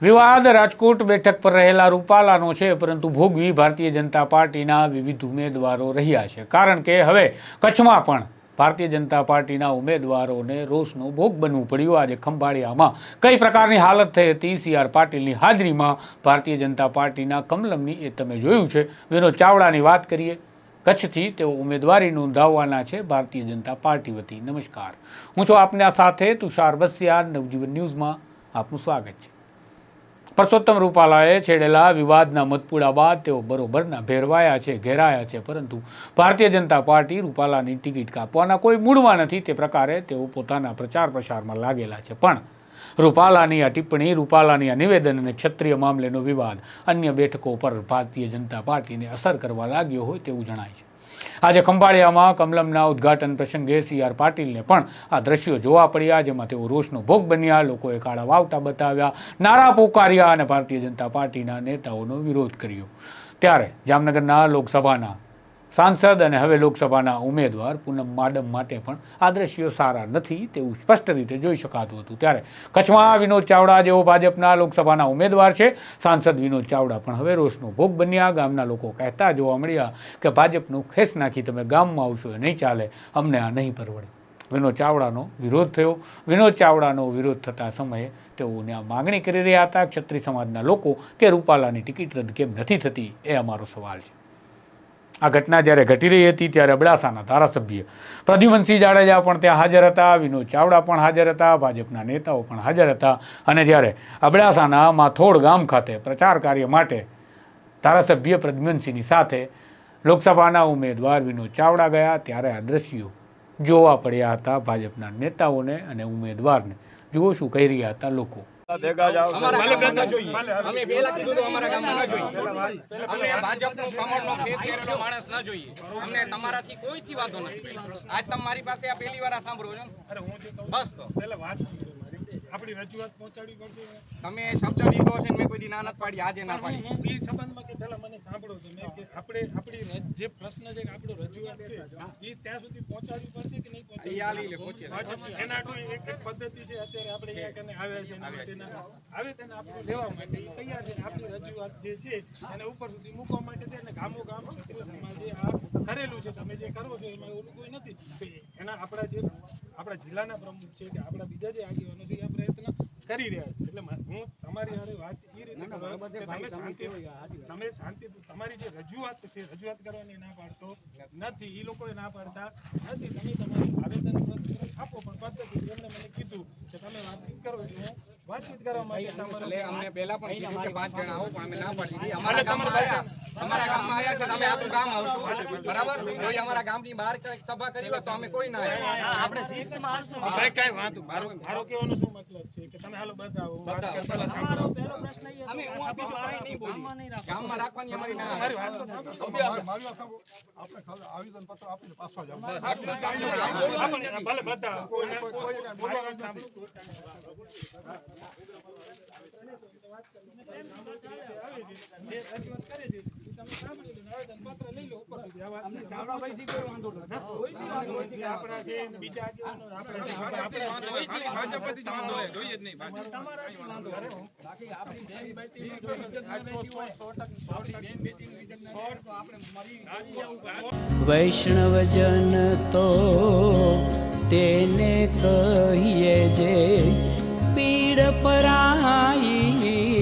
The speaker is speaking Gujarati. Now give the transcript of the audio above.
વિવાદ રાજકોટ બેઠક પર રહેલા રૂપાલાનો છે, પરંતુ ભોગવી ભારતીય જનતા પાર્ટીના વિવિધ ઉમેદવારો રહ્યા છે, કારણ કે હવે કચ્છમાં પણ ભારતીય જનતા પાર્ટીના ઉમેદવારોને રોષનો ભોગ બનવું પડ્યું। આજે ખંભાળિયામાં કઈ પ્રકારની હાલત થઈ હતી સી.આર. પાટીલની હાજરીમાં ભારતીય જનતા પાર્ટીના કમલમની એ તમે જોયું છે। વિનોદ ચાવડાની વાત કરીએ। કચ્છથી તેઓ ઉમેદવારી નોંધાવવાના છે ભારતીય જનતા પાર્ટી વતી। નમસ્કાર, હું છું આપના સાથે તુષાર બસિયા। નવજીવન ન્યૂઝમાં આપનું સ્વાગત છે। પરસોત્તમ રૂપાલાએ છેડેલા વિવાદના મતપુડા બાદ તેઓ બરોબરના ભેરવાયા છે, ઘેરાયા છે, પરંતુ ભારતીય જનતા પાર્ટી રૂપાલાની ટિકિટ કાપવાના કોઈ મૂડમાં નથી। તે પ્રકારે તેઓ પોતાના પ્રચાર પ્રસારમાં લાગેલા છે, પણ રૂપાલાની આ ટિપ્પણી, રૂપાલાની આ નિવેદન અને ક્ષત્રિય મામલેનો વિવાદ અન્ય બેઠકો પર ભારતીય જનતા પાર્ટીને અસર કરવા લાગ્યો હોય તેવું જણાય છે। આજે ખંભાળિયામાં કમલમના ઉદ્ઘાટન પ્રસંગે સી.આર. પાટીલને પણ આ દ્રશ્યો જોવા પડ્યા, જેમાં તેઓ રોષનો ભોગ બન્યા। લોકોએ કાળા વાવટા બતાવ્યા, નારા પોકાર્યા અને ભારતીય જનતા પાર્ટીના નેતાઓનો વિરોધ કર્યો। ત્યારે જામનગરના લોકસભાના સાંસદ અને હવે લોકસભાના ઉમેદવાર પૂનમ માડમ માટે પણ આ દ્રશ્યો સારા નથી તેવું સ્પષ્ટ રીતે જોઈ શકાતું હતું। ત્યારે કચ્છમાં વિનોદ ચાવડા જેઓ ભાજપના લોકસભાના ઉમેદવાર છે, સાંસદ વિનોદ ચાવડા પણ હવે રોષનો ભોગ બન્યા। ગામના લોકો કહેતા જોવા મળ્યા કે ભાજપનું ખેસ નાખી તમે ગામમાં આવશો એ નહીં ચાલે, અમને આ નહીં પરવડે। વિનોદ ચાવડાનો વિરોધ થયો। વિનોદ ચાવડાનો વિરોધ થતા સમયે તેઓને આ માગણી કરી રહ્યા હતા ક્ષત્રિય સમાજના લોકો કે રૂપાલાની ટિકિટ રદ કેમ નથી થતી, એ અમારો સવાલ છે। આ ઘટના જ્યારે ઘટી રહી હતી ત્યારે અબડાસાના ધારાસભ્ય પ્રદ્યુમનસિંહ જાડેજા પણ ત્યાં હાજર હતા, વિનોદ ચાવડા પણ હાજર હતા, ભાજપના નેતાઓ પણ હાજર હતા। અને જ્યારે અબડાસાના માથોડ ગામ ખાતે પ્રચાર કાર્ય માટે ધારાસભ્ય પ્રદ્યુમનસિંહની સાથે લોકસભાના ઉમેદવાર વિનોદ ચાવડા ગયા, ત્યારે આ દ્રશ્યો જોવા પડ્યા હતા ભાજપના નેતાઓને અને ઉમેદવારને। જુઓ શું કહી રહ્યા હતા લોકો। આપણી રજૂઆત પહોંચાડવી પડશે। તમે શબ્દ દીધો છે, મેં કોઈ દી ના નથી પાડી, આજે ના પાડી। એ સંબંધમાં કે પહેલા મને સાંભળો તમે કે આપણી જે પ્રશ્ન છે કે આપણો રજૂઆત છે એ ત્યાં સુધી પહોંચાડવી પડશે કે નહીં પહોંચાડવી? એના એક પદ્ધતિ છે, અત્યારે આપણે અહીંયા આવ્યા છે આવે તેને આપણે લેવા માટે તૈયાર છે। આપણી રજૂઆત જે છે એને ઉપર સુધી મૂકવા માટે છે, અને ગામો ગામ ક્ષત્રિય સમાજે આ કરેલું છે। તમે જે કરો છો એમાં એવું કોઈ નથી। એના આપણા જિલ્લાના પ્રમુખ છે કે આપણા બીજા જે આગેવાનો છે એ પ્રયત્ન કરી રહ્યા છે। એટલે હું તમારી હારે વાત એ રીતે તમે શાંતિ તમારી જે રજૂઆત છે, રજૂઆત કરવાની ના પાડતો નથી, એ લોકોએ ના પાડતા નથી। તમે તમારું આવેદન આપો, પણ પદ્ધતિ એમને મને કીધું કે તમે વાતચીત કરો, એટલે હું વાતચીત કરવા માટે તમારે અમને પહેલા પણ કીધું કે 5 જણા આવો, પણ અમે ના પાડી દીધી। અમારા ગામમાં આયા છે, તમે આપણું ગામ આવશો, બરાબર? કોઈ અમારા ગામની બહાર કંઈક સભા કરી હોય તો અમે કોઈ ના આવ્યા, આપણે શિસ્તમાં આવશું। કઈ વાત મારો કહેવાનો શું મતલબ છે કે તમે હાલો બતાવો, વાત કરતા સાંભળો। પહેલો પ્રશ્ન એ અમે હું આપી તો કાઈ નહીં બોલી, ગામમાં રાખવાની અમારી ના, અમારી વાત તો સાંભળો, મારી વાત સાંભળો। આપણે ખાલી આવેદન પત્ર આપીને પાછા જાવ, ભલે બતાવો, કોઈ બોલવાનું નથી। વૈષ્ણવજન તો તેને કહીએ જે પીડ પરાઈ।